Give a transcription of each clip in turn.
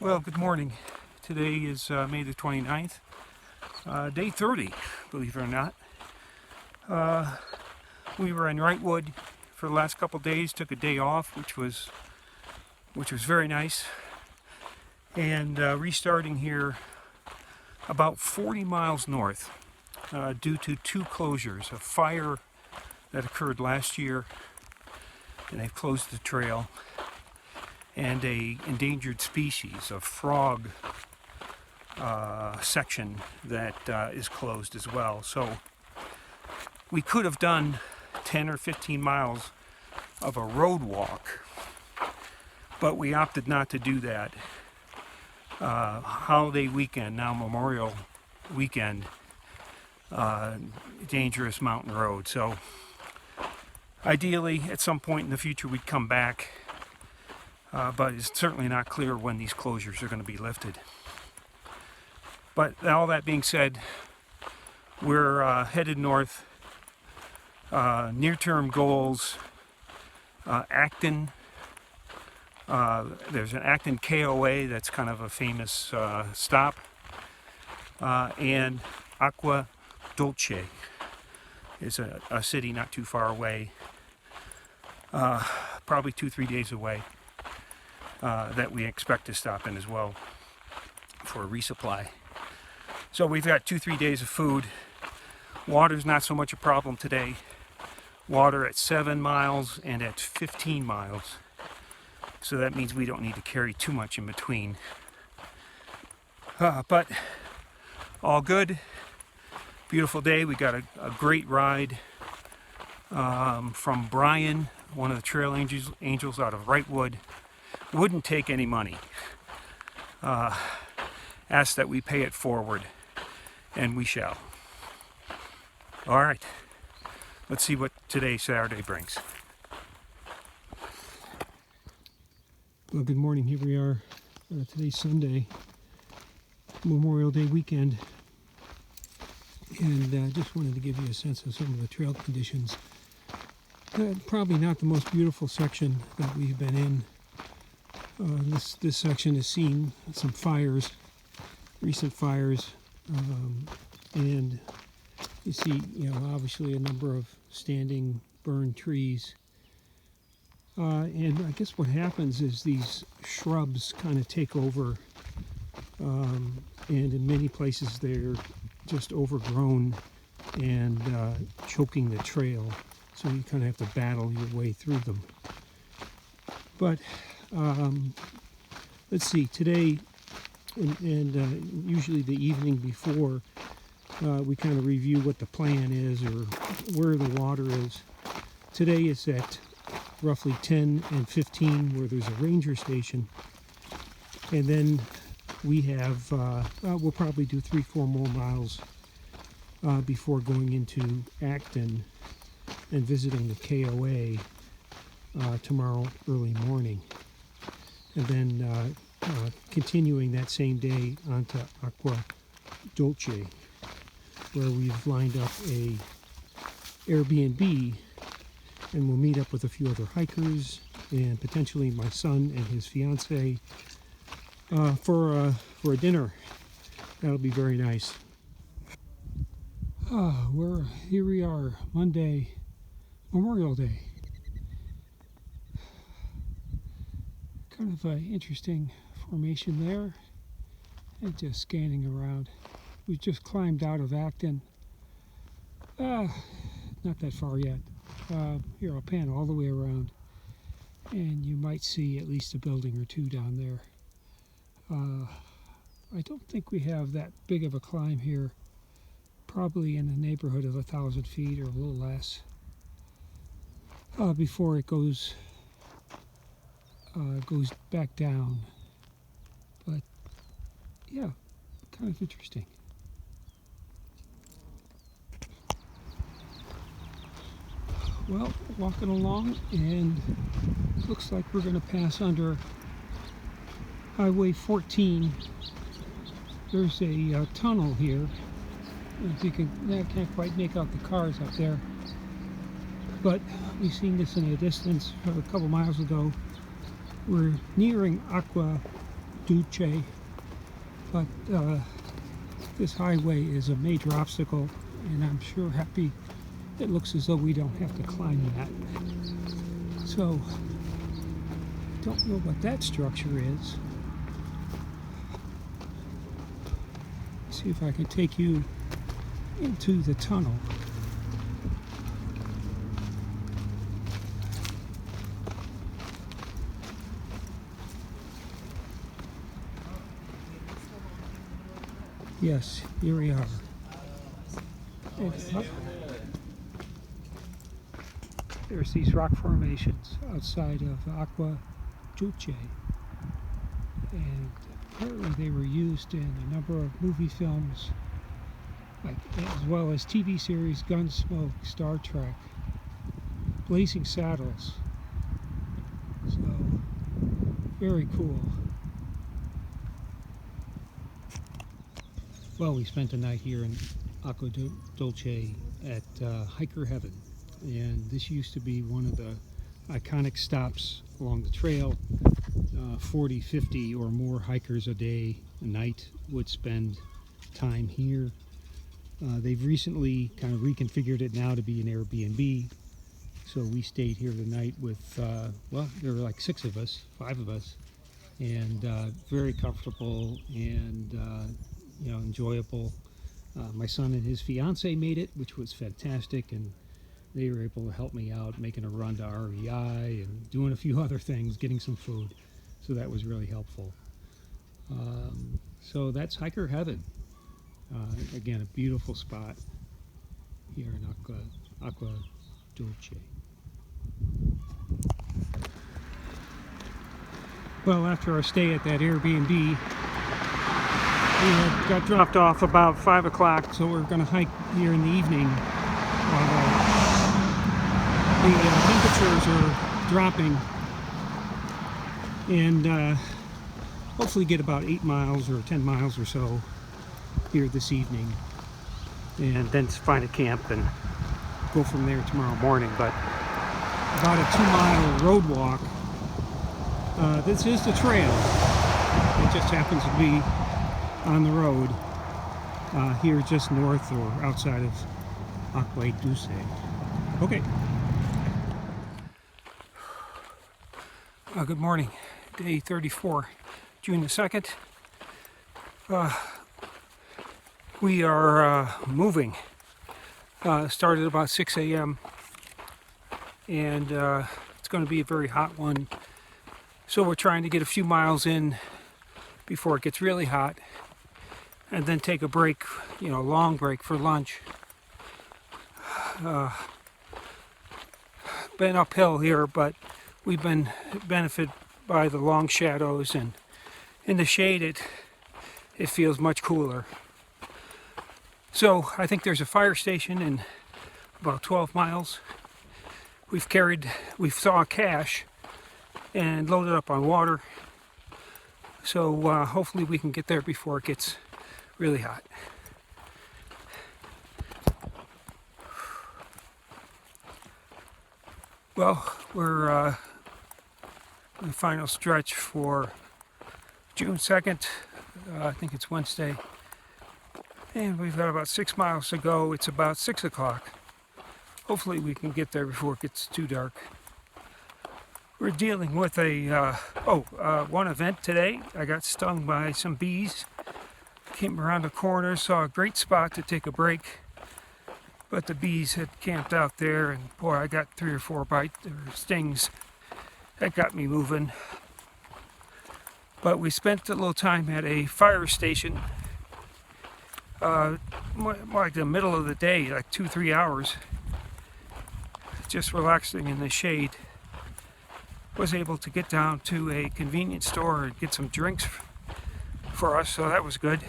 Well, good morning. Today is May the 29th, day 30, believe it or not. We were in Wrightwood for the last couple days, took a day off, which was very nice, and restarting here about 40 miles north due to two closures, a fire that occurred last year, and they've closed the trail, and a endangered species, a frog section that is closed as well. So we could have done 10 or 15 miles of a road walk, but we opted not to do that. Holiday weekend, now Memorial weekend, dangerous mountain road. So ideally at some point in the future we'd come back, but it's certainly not clear when these closures are going to be lifted. But all that being said, we're headed north. Near-term goals, Acton. There's an Acton KOA that's kind of a famous stop. And Aqua, Dolce is a city not too far away, probably 2-3 days away, that we expect to stop in as well for a resupply. So we've got 2-3 days of food. Water's not so much a problem today. Water at 7 miles and at 15 miles. So that means we don't need to carry too much in between. But all good. Beautiful day. We got a great ride from Brian, one of the trail angels out of Wrightwood. Wouldn't take any money. Asked that we pay it forward, and we shall. All right. Let's see what today, Saturday, brings. Well, good morning. Here we are. Today's Sunday, Memorial Day weekend. And just wanted to give you a sense of some of the trail conditions. Probably not the most beautiful section that we've been in. This section has seen some fires, recent fires, and you see, obviously a number of standing burned trees. And I guess what happens is these shrubs kind of take over, and in many places they're just overgrown and choking the trail, so you kind of have to battle your way through them. But let's see, today and usually the evening before, we kind of review what the plan is or where the water is. Today it's at roughly 10 and 15 where there's a ranger station, and then we have we'll probably do 3-4 more miles before going into Acton and visiting the KOA tomorrow early morning, and then continuing that same day onto Aqua Dolce, where we've lined up a Airbnb, and we'll meet up with a few other hikers and potentially my son and his fiance for a dinner. That'll be very nice. Here we are, Monday, Memorial Day. Kind of an interesting formation there, and just scanning around. We just climbed out of Acton. Not that far yet. Here, I'll pan all the way around, and you might see at least a building or two down there. I don't think we have that big of a climb here. Probably in the neighborhood of 1,000 feet or a little less before it goes back down. But yeah, kind of interesting. Well, walking along, and looks like we're going to pass under Highway 14. There's a tunnel here. As you I can't quite make out the cars up there, but we've seen this in the distance a couple miles ago. We're nearing Aqua Dolce, but this highway is a major obstacle, and I'm sure happy it looks as though we don't have to climb that. So, don't know what that structure is. See if I can take you into the tunnel. Yes, here we are. There's these rock formations outside of Aqua, Dolce, and apparently they were used in a number of movie films, like as well as TV series Gunsmoke, Star Trek, Blazing Saddles. So very cool. Well, we spent the night here in Aqua Dolce at Hiker Heaven, and this used to be one of the iconic stops along the trail. 40, 50 or more hikers a day, a night would spend time here. They've recently kind of reconfigured it now to be an Airbnb, so we stayed here the night with, well, there were like 5 of us, and very comfortable and you know, enjoyable. My son and his fiance made it, which was fantastic, and they were able to help me out making a run to REI and doing a few other things, getting some food, so that was really helpful. So that's Hiker Heaven. Again, a beautiful spot here in Aqua Dolce. Well, after our stay at that Airbnb, we got dropped off about 5 o'clock, so we're going to hike here in the evening while the temperatures are dropping, and hopefully get about 8 miles or 10 miles or so here this evening, and then find a camp and go from there tomorrow morning. But about a 2-mile road walk. This is the trail. It just happens to be on the road here just north or outside of Aqua Dolce. Okay. Good morning. Day 34, June the 2nd. We are moving. Started about 6 a.m. and it's going to be a very hot one. So we're trying to get a few miles in before it gets really hot, and then take a break, you know, a long break for lunch. Been uphill here, but we've been benefited by the long shadows, and in the shade it feels much cooler. So I think there's a fire station in about 12 miles. We saw a cache and loaded up on water. So hopefully we can get there before it gets really hot. Well, we're in the final stretch for June 2nd. I think it's Wednesday. And we've got about 6 miles to go. It's about 6 o'clock. Hopefully we can get there before it gets too dark. We're dealing with one event today. I got stung by some bees. Came around the corner, saw a great spot to take a break, but the bees had camped out there, and boy, I got 3 or 4 stings. That got me moving. But we spent a little time at a fire station, more like the middle of the day, like 2-3 hours, just relaxing in the shade. Was able to get down to a convenience store and get some drinks for us, so that was good.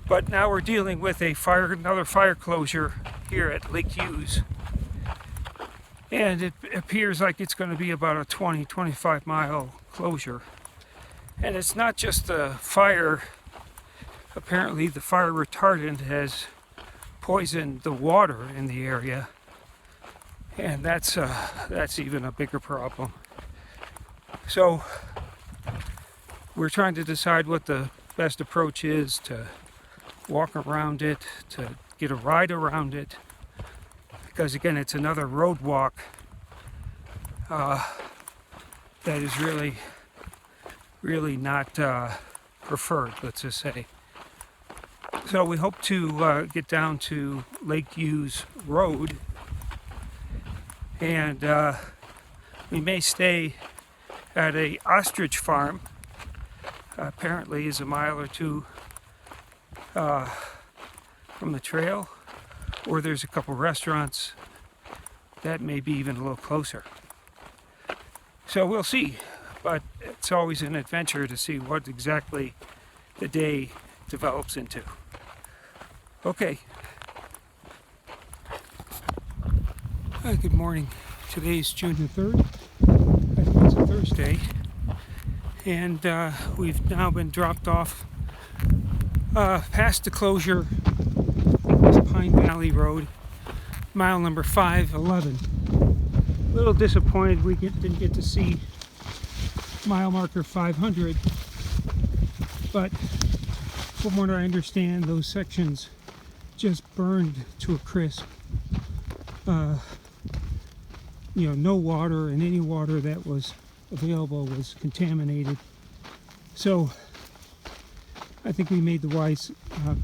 But now we're dealing with another fire closure here at Lake Hughes, and it appears like it's going to be about a 20-25 mile closure. And it's not just the fire. Apparently the fire retardant has poisoned the water in the area, and that's even a bigger problem. So we're trying to decide what the best approach is to walk around it, to get a ride around it, because again, it's another road walk that is really not preferred, let's just say. So we hope to get down to Lake Hughes Road, and we may stay at a ostrich farm. Apparently is a mile or two from the trail, or there's a couple restaurants that may be even a little closer. So we'll see, but it's always an adventure to see what exactly the day develops into. Okay. Hi, good morning. Today's June the 3rd. I think it's a Thursday. And we've now been dropped off past the closure of Pine Valley Road, mile number 511. A little disappointed we didn't get to see mile marker 500, but from what I understand, those sections just burned to a crisp. No water, and any water that was available was contaminated. So I think we made the wise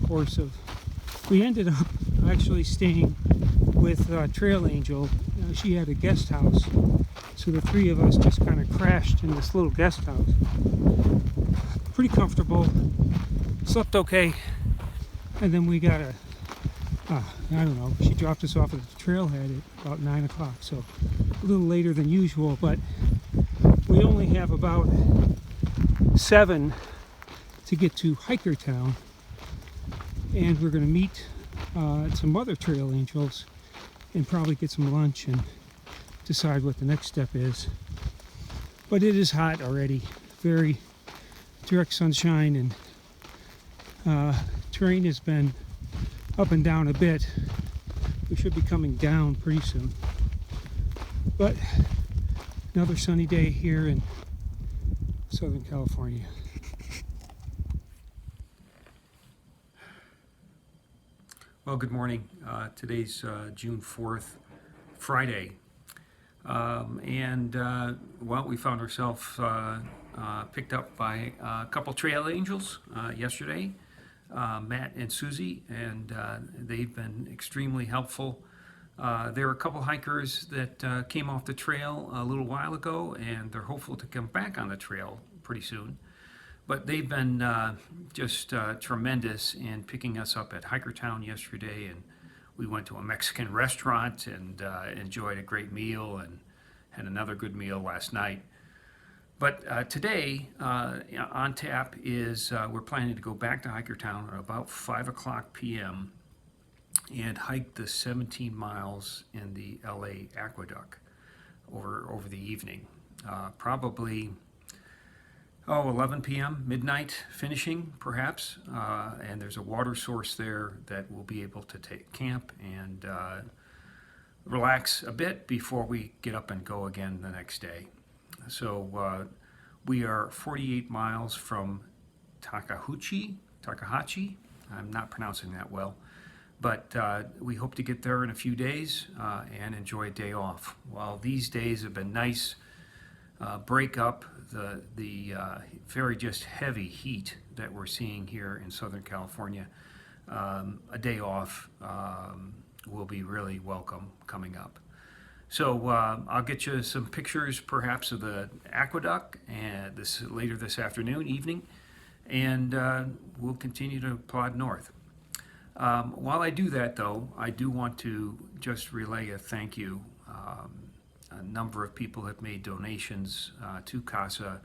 course of, we ended up actually staying with Trail Angel. She had a guest house, so the three of us just kind of crashed in this little guest house. Pretty comfortable, slept okay, and then we got she dropped us off at the trailhead at about 9 o'clock, so a little later than usual, but we only have about 7 to get to Hikertown, and we're going to meet some other Trail Angels and probably get some lunch and decide what the next step is. But it is hot already, very direct sunshine, and terrain has been up and down a bit. We should be coming down pretty soon. But another sunny day here in Southern California. Well, good morning. Today's June 4th, Friday. We found ourselves picked up by a couple trail angels yesterday, Matt and Susie, and they've been extremely helpful. There are a couple hikers that came off the trail a little while ago, and they're hopeful to come back on the trail pretty soon. But they've been just tremendous in picking us up at Hikertown yesterday, and we went to a Mexican restaurant and enjoyed a great meal and had another good meal last night. But today, on tap is we're planning to go back to Hikertown at about 5 o'clock p.m. and hike the 17 miles in the LA Aqueduct over the evening. Probably 11 p.m., midnight finishing, perhaps. And there's a water source there that we'll be able to take camp and relax a bit before we get up and go again the next day. So we are 48 miles from Tehachapi. I'm not pronouncing that well. But we hope to get there in a few days and enjoy a day off. While these days have been nice, break up the very just heavy heat that we're seeing here in Southern California, a day off will be really welcome coming up. So I'll get you some pictures perhaps of the aqueduct and later this evening, and we'll continue to plod north. While I do that, though, I do want to just relay a thank you. A number of people have made donations to CASA,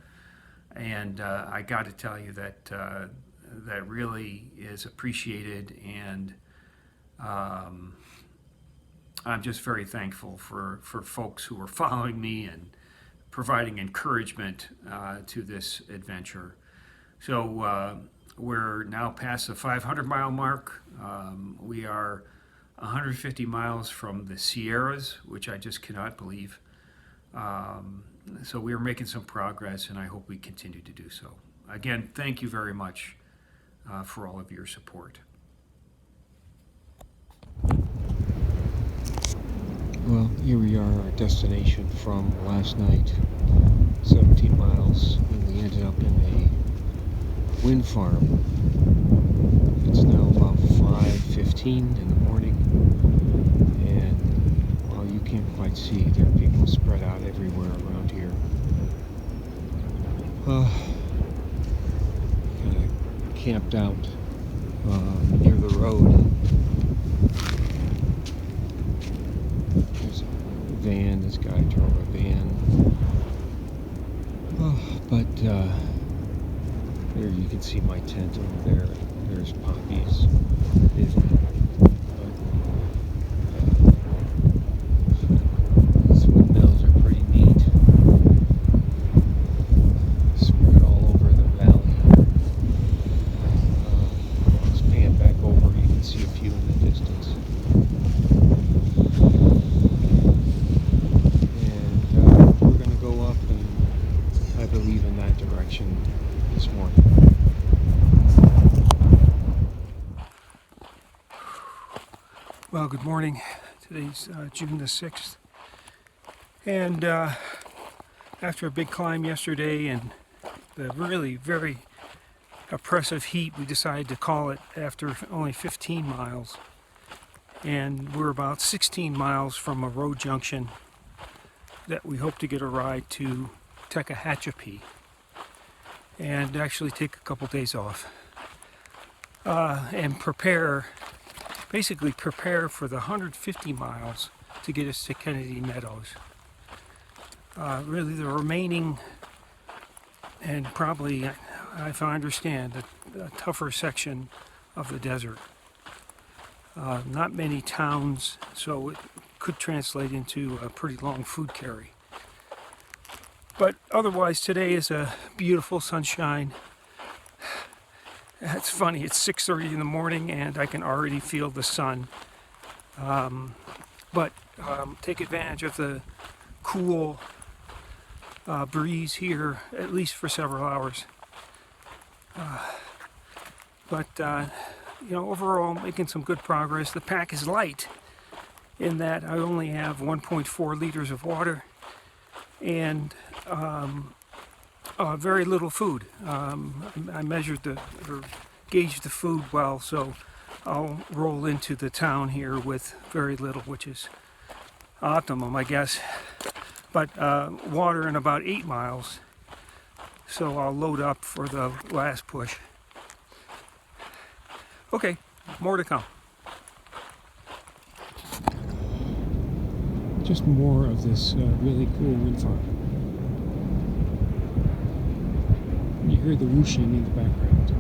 and I got to tell you that that really is appreciated, and I'm just very thankful for folks who are following me and providing encouragement to this adventure. So we're now past the 500-mile mark. We are 150 miles from the Sierras, which I just cannot believe. So we are making some progress, and I hope we continue to do so. again, thank you very much for all of your support. Well, here we are, our destination from last night, 17 miles, and we ended up in a wind farm. It's now about 5:15 in the morning, and well, you can't quite see, there are people spread out everywhere around here. Kind of camped out near the road. There's a van, this guy drove a van. But there you can see my tent over there. There's Poppy's. These windmills are pretty neat. Spread all over the valley. Just pan back over, you can see a few in the distance. And we're going to go up and I believe in that direction this morning. Well, good morning. Today's June the 6th. And after a big climb yesterday and the really very oppressive heat, we decided to call it after only 15 miles. And we're about 16 miles from a road junction that we hope to get a ride to Tehachapi and actually take a couple days off and basically prepare for the 150 miles to get us to Kennedy Meadows. Really the remaining, and probably, if I understand, the tougher section of the desert. Not many towns, so it could translate into a pretty long food carry. But otherwise, today is a beautiful sunshine. It's funny, it's 6:30 in the morning and I can already feel the sun. But take advantage of the cool breeze here, at least for several hours. Overall, making some good progress. The pack is light in that I only have 1.4 liters of water and very little food. I measured or gauged the food well, so I'll roll into the town here with very little, which is optimum, I guess. But water in about 8 miles, so I'll load up for the last push. Okay, more to come. Just more of this really cool wind farm. You hear the whooshing in the background.